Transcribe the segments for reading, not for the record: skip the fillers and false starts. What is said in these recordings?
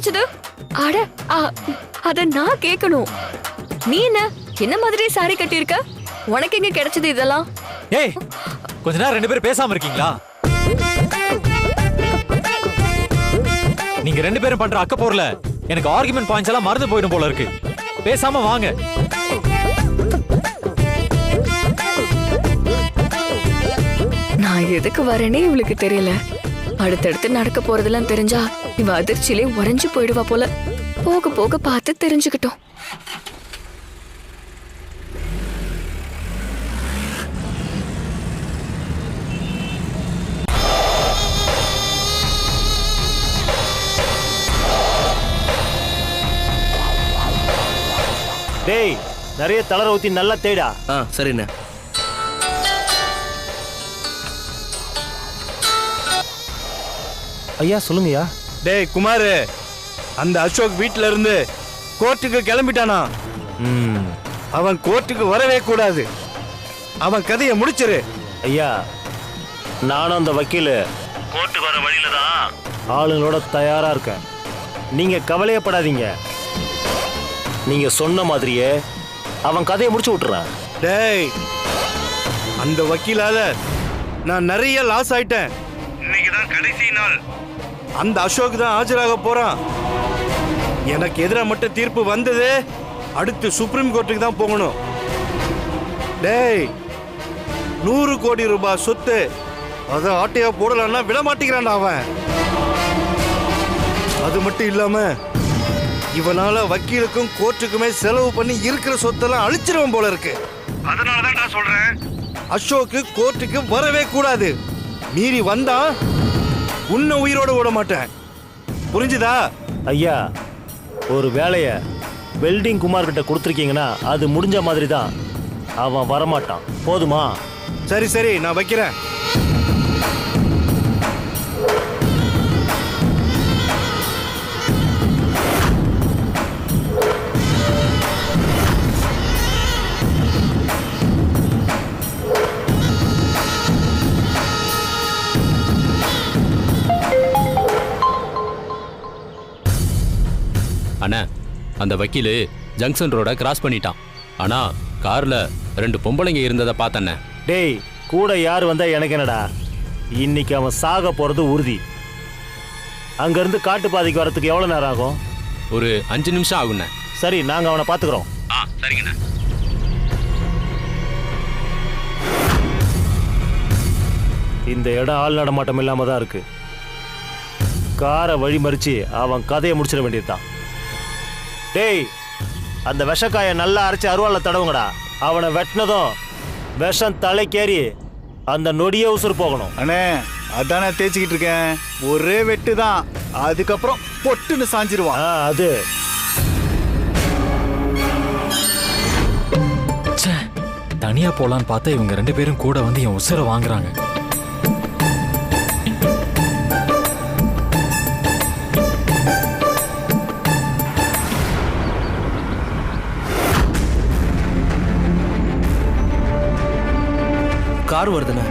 கிடைச்சது? அட அத நான் கேட்கணும். நீ என்ன மாதிரி சாரி கட்டியிருக்க? உனக்கு எங்க கிடைச்சது இதெல்லாம்? ஏய், கொஞ்ச நேரம் ரெண்டு பேரும் பேசாம இருக்கீங்களா? நீங்க ரெண்டு பேரும் பண்ற அக்க போர்ல எனக்கு ஆர்குமெண்ட் பாயிண்ட்ஸ் எல்லாம் மறந்து போயிடும் போல இருக்கு. பேசாம வாங்க. நான் எதுக்கு வரேனே இவளுக்கு தெரியல. அடுத்தடுத்து நடக்க போறதெல்லாம் தெரிஞ்சா இவ அதிர்ச்சியிலே உறைஞ்சு போயிடுவா போல. போக போக பார்த்து தெரிஞ்சுக்கிட்டோம். டேய், நிறைய தளர ஊத்தி நல்லா தேடா. சரிண்ணே. ஐயா சொல்லுங்கய்யா. டேய் குமாரு, அந்த அசோக் வீட்ல இருந்து கோர்ட்டுக்கு கிளம்பிட்டானா? அவன் கோர்ட்டுக்கு வரவே கூடாது. அவன் கதையை முடிச்சிரு. ஐயா, நானும் அந்த வக்கீல் கோர்ட்டுக்கு வர வழியில தான் ஆளுங்களோட தயாரா இருக்கேன். நீங்க கவலையப்படாதீங்க. நீங்க சொன்ன மாதிரியே அவன் கதையை முடிச்சு விட்டுறான். டேய், அந்த வக்கீலால நான் நிறைய லாஸ் ஆயிட்டேன். இன்னைக்கு தான் கடைசி நாள். அந்த அசோக் தான் ஆஜராக போறான். எனக்கு எதிராக மட்டும் தீர்ப்பு வந்தது, அடுத்து சுப்ரீம் கோர்ட்டுக்கு தான் போகணும். டேய், 100 கோடி ரூபாய் சொத்து அதை ஆட்டையா போடலன்னா விட மாட்டேங்கிறான்டா அவன். அது மட்டும் இல்லாம இவனால வக்கீலுக்கும் கோர்ட்டுக்குமே செலவு பண்ணி இருக்கிற சொத்தெல்லாம் அழிச்சிருவன் போல இருக்கு. அதனாலதான் நான் சொல்றேன், அசோக்கு கோர்ட்டுக்கு வரவே கூடாது. மீறி வந்தா உன்னை உயிரோட விட மாட்டேன். புரிஞ்சுதா? ஐயா, ஒரு வேலைய வெல்டிங் குமார் கிட்ட கொடுத்துருக்கீங்கன்னா அது முடிஞ்ச மாதிரி தான். அவன் வரமாட்டான். போதுமா? சரி சரி, நான் வைக்கிறேன். அண்ணா, அந்த வக்கீலு ஜங்ஷன் ரோட கிராஸ் பண்ணிட்டான். ஆனா கார்ல 2 பொம்பளைங்க இருந்ததை பார்த்தண்ணே. டேய், கூட யார் வந்தா எனக்கு என்னடா? இன்னைக்கு அவன் சாக போறது உறுதி. அங்கிருந்து காட்டுப்பாதைக்கு வரத்துக்கு எவ்வளவு நேரம் ஆகும்? ஒரு 5 நிமிஷம் ஆகுண்ணே. சரி, நாங்க அவனை பாத்துக்கிறோம். சரிங்கண்ணா. இந்த இடம் ஆள் நடமாட்டம் இல்லாம தான் இருக்கு. காரை வழிமறிச்சு அவன் கதையை முடிச்சிட வேண்டியதுதான். டேய், அந்த விஷக்காயை நல்லா அரைச்சி அருவால தடவுங்கடா. அவனை வெட்டினதும் விஷம் தலைக்கேறி அந்த நொடியே உசுறு போகணும். அண்ணே, அதானே தேய்ச்சிக்கிட்டு இருக்கேன். ஒரே வெட்டு தான், அதுக்கப்புறம் பொட்டுன்னு சாஞ்சிருவான். அது தனியா போலான்னு பார்த்தா இவங்க 2 பேரும் கூட வந்து என் உசுரை வாங்குறாங்க. கார் வருதுண்ணே.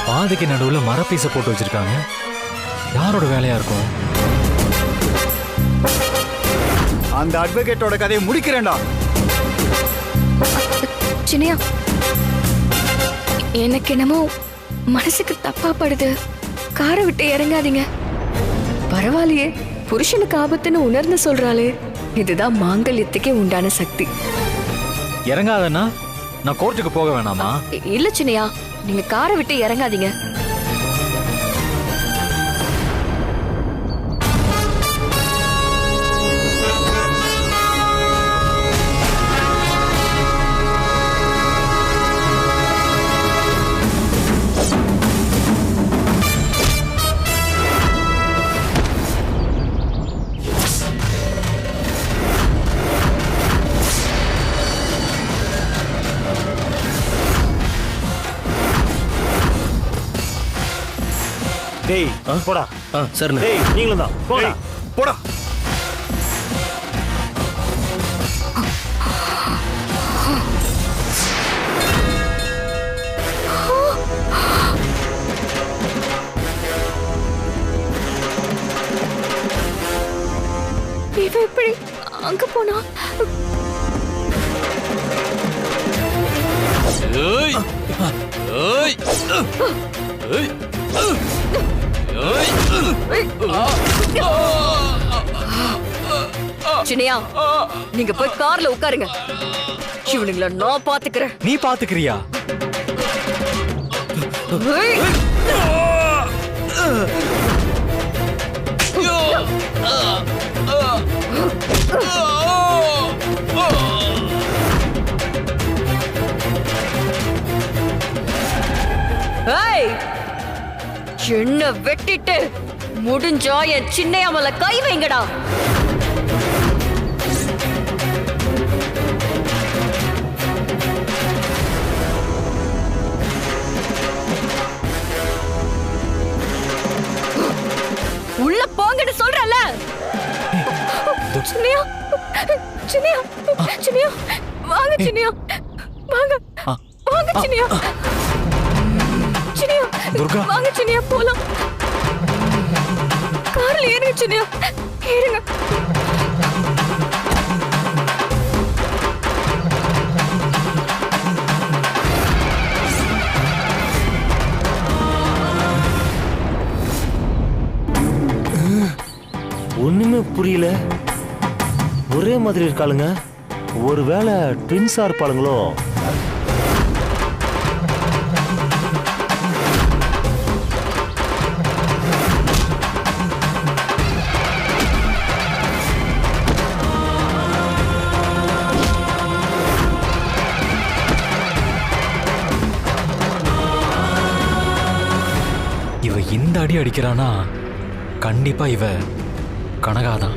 பாதைக்கு நடுவுல மரப்பீச போட்டு வச்சிருக்காங்க. யாரோட வேலையா இருக்கும்? அந்த அட்வொகேட்டோட கதையை முடிக்கிறேன்டா. சின்னையா, எனக்கு என்னமோ மனசுக்கு தப்பா படுது. காரை விட்டு இறங்காதீங்க. பரவாயில்லையே, புருஷனுக்கு ஆபத்துன்னு உணர்ந்து சொல்றாளே. இதுதான் மாங்கல்யத்துக்கே உண்டான சக்தி. இறங்காதன்னா நான் கோர்ட்டுக்கு போக வேணாமா? இல்ல சின்னையா, நீங்க காரை விட்டு இறங்காதீங்க. டேய் போடா. சரிண்ணே. டேய் நீங்களும் தான் போடா. போடா. இவ எப்படி அங்க போனா? ஏய் ஏய் ஏய் சின்னையா, நீங்க போய் கார்ல உட்காருங்க. இவனுங்கள நான் பாத்துக்கிறேன். நீ பாத்துக்கிறியா? ஏய்! ஏய்! என்ன வெட்டிட்டு முடிஞ்சா என் சின்னையா மேல கை வைங்கடா. உள்ள போங்கன்னு சொல்றல. சின்னையா, சின்னையா, சின்னையா, வாங்க சின்னையா, வாங்க, வாங்க சின்னையா, சின்னையா, துர்கா. வாங்க சின்னையா, போலாம். கார்ல ஏறுங்க சின்னையா, ஏறுங்க. ஒண்ணுமே புரியல. ஒரே மாதிரி இருக்காளுங்க. ஒருவேளை ட்வின்ஸா இருப்பாளுங்களோ? இவ இந்த அடி அடிக்கிறானா கண்டிப்பா இவ கனகாதான்.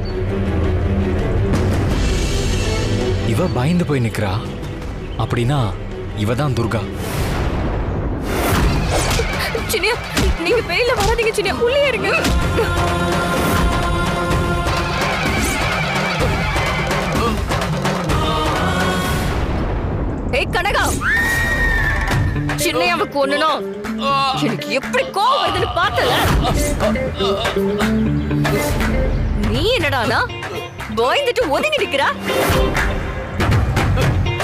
இவ பயந்து போய் நிக்கிறா அப்படின்னா இவ தான் துர்கா. சின்னையா, நீங்க வெளியில வராதீங்க சின்னையா, உள்ளே இருங்க. ஏய் கனகா, சின்னையாவுக்கு ஒண்ணுனா எனக்கு எப்படி கோவம் வருதுன்னு பார்த்தல. நீ என்னடானா பயந்துட்டு ஒதுங்கி நிக்கிறா?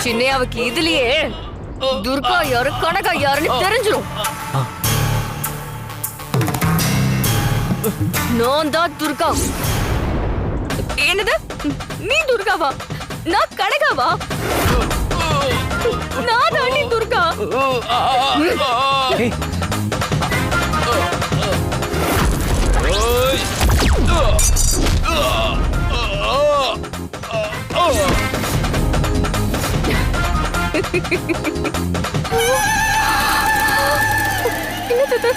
சின்னையாவுக்கு இதுலயே துர்கா யாரு கனகா யாருன்னு தெரிஞ்சிடும். நான் தான் துர்கா. என்னது? நீ துர்காவா? நான் கனகாவா? நான் தாண்டி துர்கா. ஏய், என்னது?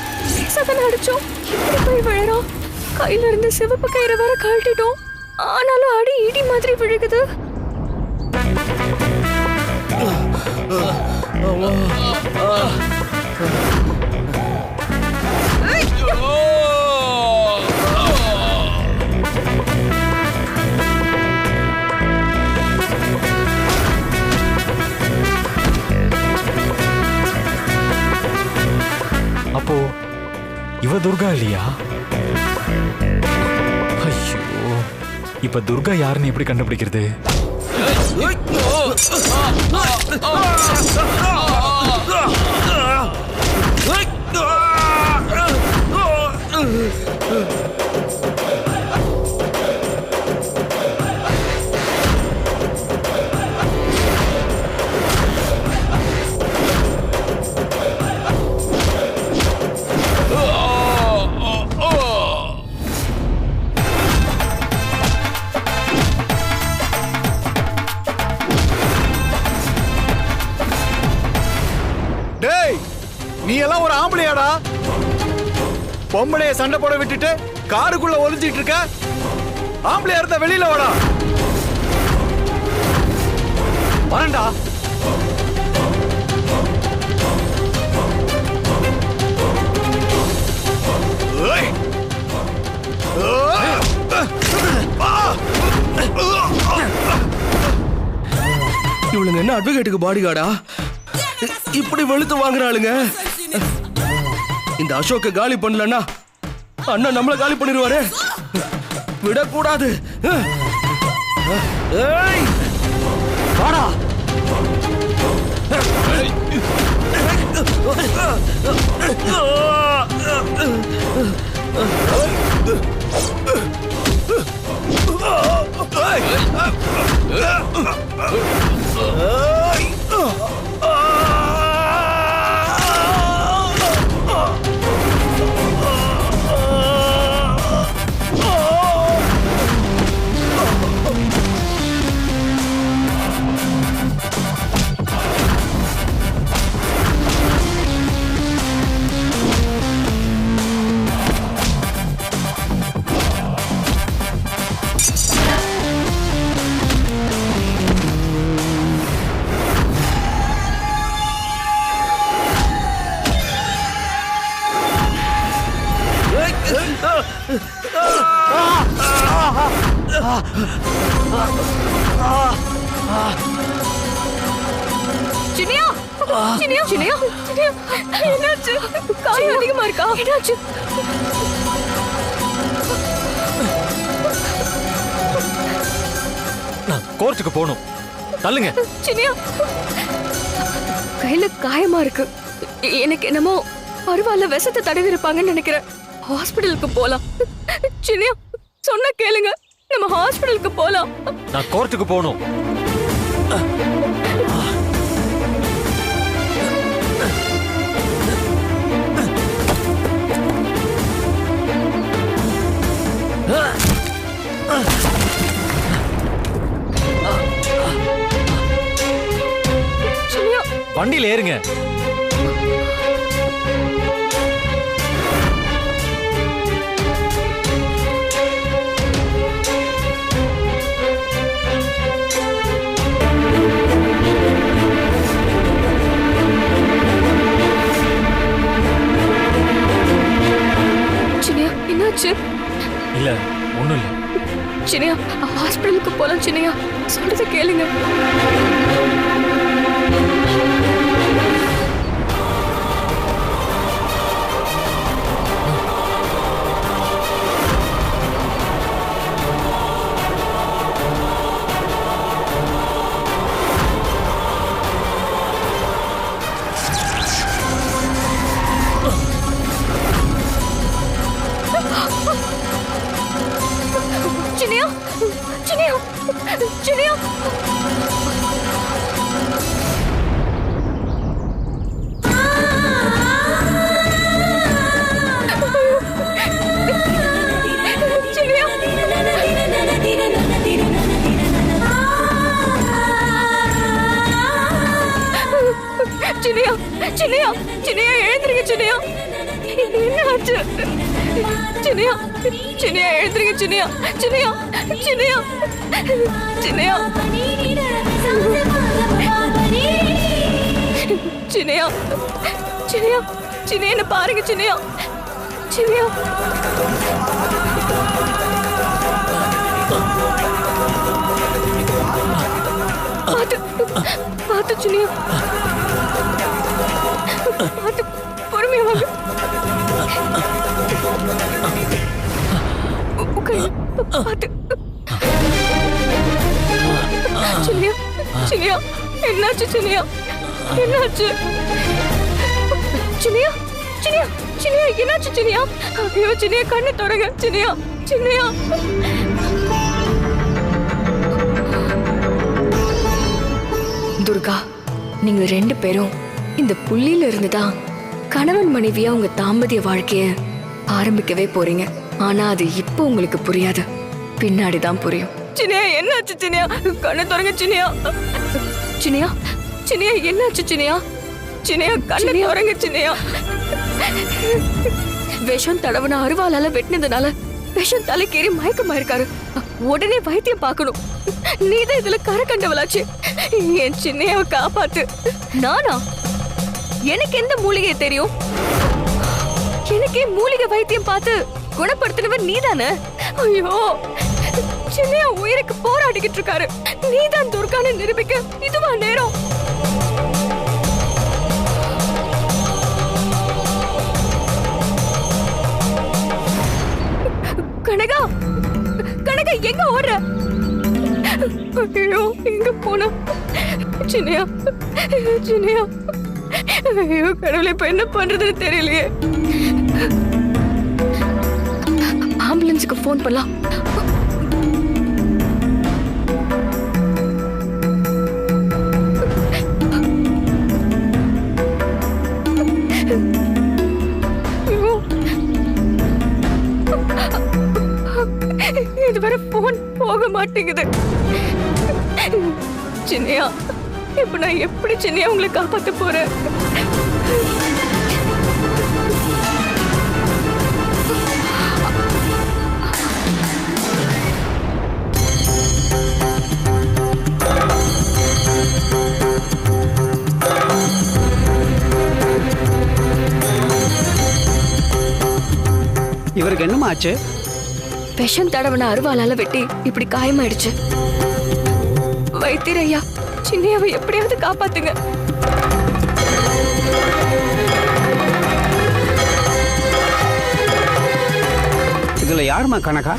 சதன அடிச்சோம். எப்படி போய் விழறோம்? கையில இருந்து சிவப்பு கயிறு வேற கழட்டிட்டோம். ஆனாலும் அடி இடி மாதிரி விழுகுது. அப்போ இவ துர்கா இல்லையா? ஐயோ, இப்ப துர்கா யாருன்னு எப்படி கண்டுபிடிக்கிறது? நீ எல்லாம் ஒரு ஆம்பளையாடா? பொம்பளைய சண்டை போட விட்டுட்டு காருக்குள்ள ஒளிஞ்சிட்டு இருக்க. ஆம்பளையா இருந்தா வெளியில வாடா. வரண்டா. இவளுங்க என்ன அட்வொகேட்டுக்கு பாடி கார்டா? இப்படி வெளுத்து வாங்குறாளுங்க. இந்த அசோக்க காலி பண்ணலன்னா அண்ணன் நம்மள காலி பண்ணிடுவாரு. விடக்கூடாது. வாடா. சினியா சினியா சினியா சினியா என்னாச்சு? காயம் அதிகமா இருக்கா? என்னாச்சு? நான் கோர்ட்டுக்கு போகணும். தள்ளுங்க. சினியா கையில காயமா இருக்கு. எனக்கு என்னமோ பரவாயில்ல, விஷத்தை தடவி இருப்பாங்கன்னு நினைக்கிறேன். ஹாஸ்பிடலுக்கு போலாம். சினியா சொன்ன கேளுங்க, நம்ம ஹாஸ்பிடலுக்கு போலாம். நான் கோர்ட்டுக்கு போகணும். சினியா வண்டியில் ஏறுங்க. சினியா என்னாச்சு? இல்ல ஒண்ணும் இல்ல. சினியா ஹாஸ்பிடலுக்கு போலாம். சினியா சொல்றத கேளுங்க. சினியா சினியா சினியா சினியா சினியா சினியா எழுந்திருங்க. சினியா என்ன ஆச்சு? சினியா சினியா எழுந்திருங்க. சினியா சினியா சினியா சினியா சினியா சினியா சினியா என்ன பாருங்க. சினியா சினியா பாத்து பாத்து சினியா பாத்து பொறுமையா வாங்க. பாத்து சினியா சினியா என்னாச்சு? சினியா என்னாச்சு? சினியா சினியா சினியா என்னாச்சு? சினியா ஐயோ சினியா கண்ணு தொடங்க. சினியா சினியா துர்கா, நீங்க 2 பேரும் இந்த புள்ளியில இருந்துதான் கணவன் மனைவியா உங்க தாம்பத்திய வாழ்க்கைய ஆரம்பிக்கவே போறீங்க. ஆனா அது இப்போ உங்களுக்கு புரியாது, பின்னாடிதான் புரியும். சினியா என்னாச்சு? சினியா கண்ணு தொடங்க. சினியா சினியா சினியா என்னாச்சு? சினியா சினியா கண்ணு தொடங்க. சினியா விஷம் தடவன அருவாளால வெட்டினதுனால விஷம் தலைக்கேறி மயக்கமா இருக்காரு. உடனே வைத்தியம் பார்க்கணும். நீதான் இதுல கரை கண்டவளாச்சு. என் சின்னையாவை காப்பாத்து. நானா? எனக்கு எந்த மூலிகை தெரியும்? எனக்கே மூலிகை வைத்தியம் பார்த்து குணப்படுத்தினவர் நீதானே? ஐயோ, சின்னையா உயிருக்கு போராடிக்கிட்டு இருக்காரு. நீதான் துர்கான்னு நிரூபிக்க இதுவா நேரம்? கனகா, கனகா எங்க ஓடுற? ஐயோ, எங்க போன? சின்னையா, சின்னையா, ஐயோ கடவுளே, இப்ப என்ன பண்றதுன்னு தெரியலையே. ஆம்புலன்ஸுக்கு போன் பண்ணலாம். இதுவரை போன் போக மாட்டேங்குது. சின்னையா, இப்ப நான் எப்படி சின்னையா உங்களை காப்பாத்த போறேன்? இவருக்கு என்னமா ஆச்சு? விஷம் தடவன அருவாளால வெட்டி இப்படி காயமாயிடுச்சு. வைத்தியர் ஐயா, சின்னையாவை எப்படியாவது காப்பாத்துங்க. இதுல யாருமா கனகா?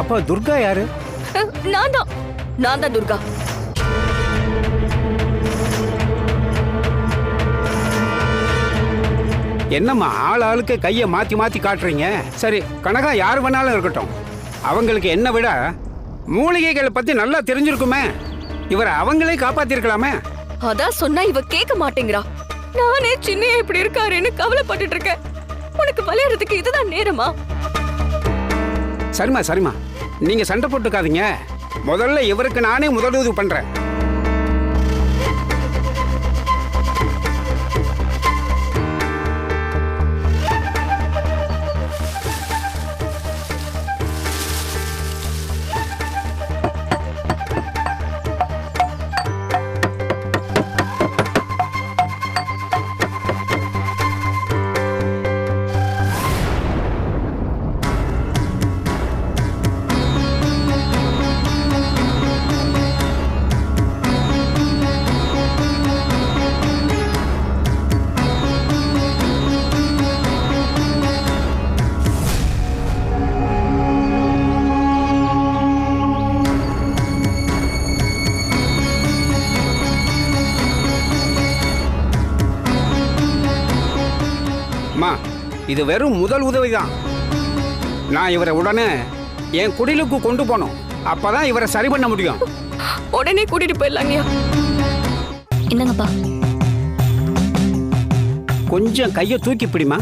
அப்ப துர்கா யாரு? நான் தான் துர்கா. என்னம்மா ஆள் ஆளுக்கு கையை மாத்தி மாத்தி காட்டுறீங்க? சரி, கனகா யார் வேணாலும் இருக்கட்டும். அவங்களுக்கு என்ன விட மூலிகைகளை பத்தி நல்லா தெரிஞ்சிருக்குமே. இவரை அவங்களே காப்பாத்திருக்கலாமே. அதான் சொன்னா இவ கேட்க மாட்டேங்கிறா. நானே சின்னையா இப்படி இருக்காருன்னு கவலைப்பட்டுட்டு இருக்கேன். உனக்கு விளையாடுறதுக்கு இதுதான் நேரமா? சரிம்மா சரிம்மா, நீங்க சண்டை போட்டுக்காதீங்க. முதல்ல இவருக்கு நானே முதலுதவி பண்றேன். இது வெறும் முதல் உதவிதான். நான் இவரை உடனே என் குடிலுக்கு கொண்டு போனோம். அப்பதான் இவரை சரி பண்ண முடியும். உடனே கூட்டிட்டு போயிடலாங்கய்யா. என்னங்கப்பா? கொஞ்சம் கையை தூக்கி பிடிமா.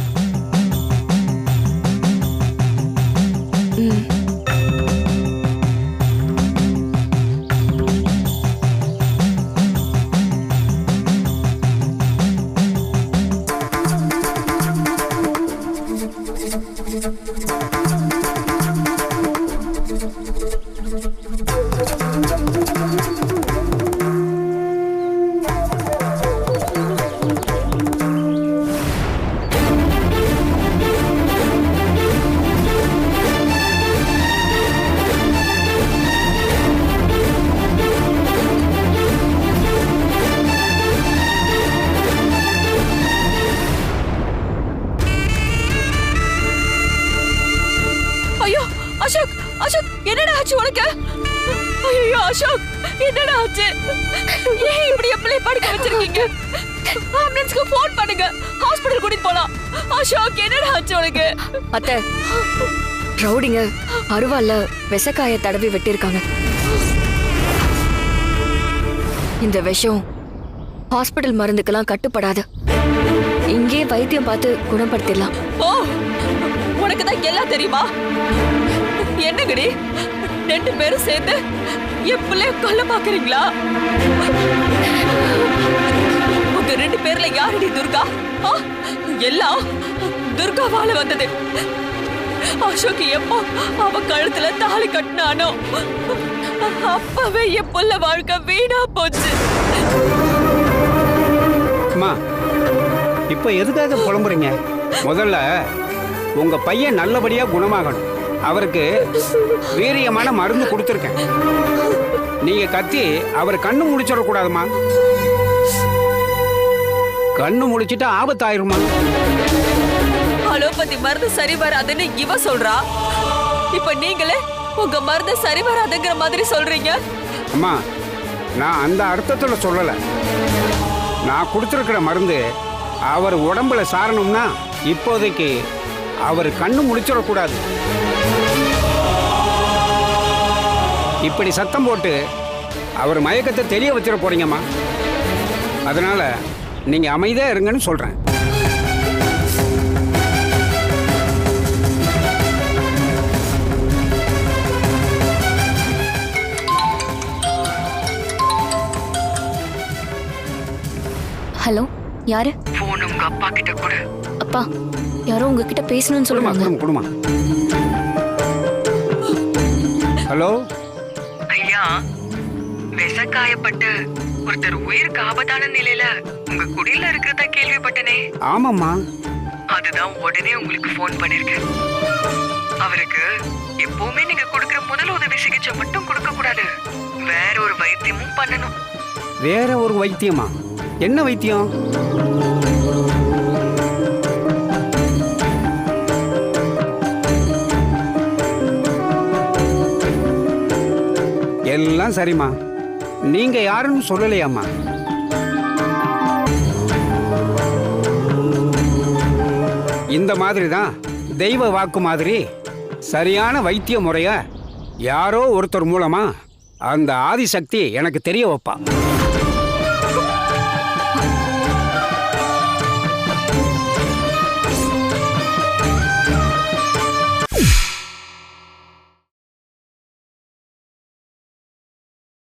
அசோக், அசோக், என்னடா ஆச்சு உனக்கு? ஐயோ அசோக், என்னடா ஆச்சு? ஏன் இப்படி எப்பளே படுக்க வச்சிருக்கீங்க? ஆம்புலன்ஸ்க்கு ஃபோன் பண்ணுங்க, ஹாஸ்பிடல் கூட்டிட்டு போலாம். அசோக், என்னடா ஆச்சு உனக்கு? அத்தை, ரவுடிங்க அருவால விஷக்காய தடவி வெட்டிருக்காங்க. இந்த விஷம் ஹாஸ்பிடல் மருந்துக்கெல்லாம் கட்டுப்படாது. இங்கே வைத்தியம் பார்த்து குணப்படுத்திடலாம். ஓ, உனக்கு தான் எல்லாம் தெரியுமா? என்னங்கடி, 2 பேரும் சேர்ந்து என் பிள்ளைய கொல்ல பாக்குறீங்களா? உங்க 2 பேர்ல யாரடி துர்கா? எல்லாம் துர்காவால வந்தது. அசோக் எப்போ அவ கழுத்துல தாலி கட்டினானோ அப்பவே என் புள்ள வாழ்க்கை வீணா போச்சு. அம்மா இப்போ எதுக்காக புலம்புறீங்க? முதல்ல உங்க பையன் நல்லபடியா குணமாகணும். அவருக்கு வீரியமான மருந்து கொடுத்துருக்கேன். நீங்க கத்தி அவர் கண்ணு முடிச்சிடக்கூடாதுமா. கண்ணு முடிச்சிட்டா ஆபத்தாயிருமா. அலோபதி மருந்து சரி வராதுன்னு இவ சொல்றா. இப்ப நீங்களே உங்க மருந்து சரி வராதுங்கிற மாதிரி சொல்றீங்க. அம்மா நான் அந்த அர்த்தத்துல சொல்லல. நான் கொடுத்துருக்கிற மருந்து அவர் உடம்புல சாரணும்னா இப்போதைக்கு அவர் கண்ணு முடிச்சிடக்கூடாது. இப்படி சத்தம் போட்டு அவர் மயக்கத்தை தெரிய வச்சிட போறீங்கம்மா. அதனால நீங்க அமைதியா இருங்கன்னு சொல்றேன். ஹலோ, யாரு? போன் உங்க அப்பா கிட்ட கூட. அப்பா, யாரோ உங்ககிட்ட பேசணும்னு குடுமா சொல்லுவாங்க. குடுமா. ஹலோ ஐயா, விஷக்காயப்பட்டு ஒருத்தர் உயிருக்கு ஆபத்தான நிலையில உங்க குடியில இருக்கிறதா கேள்விப்பட்டனே. ஆமாம்மா. அதுதான் உடனே உங்களுக்கு போன் பண்ணிருக்கேன். அவருக்கு எப்பவுமே நீங்க கொடுக்கிற முதல் உதவி சிகிச்சை மட்டும் கொடுக்க கூடாது, வேற ஒரு வைத்தியமும் பண்ணணும். வேற ஒரு வைத்தியமா? என்ன வைத்தியம்? எல்லாம் சரிம்மா. நீங்க யாருன்னு சொல்லலையாம்மா? இந்த மாதிரி தான் தெய்வ வாக்கு மாதிரி சரியான வைத்திய முறைய யாரோ ஒருத்தர் மூலமா அந்த ஆதிசக்தி எனக்கு தெரிய வைப்பா.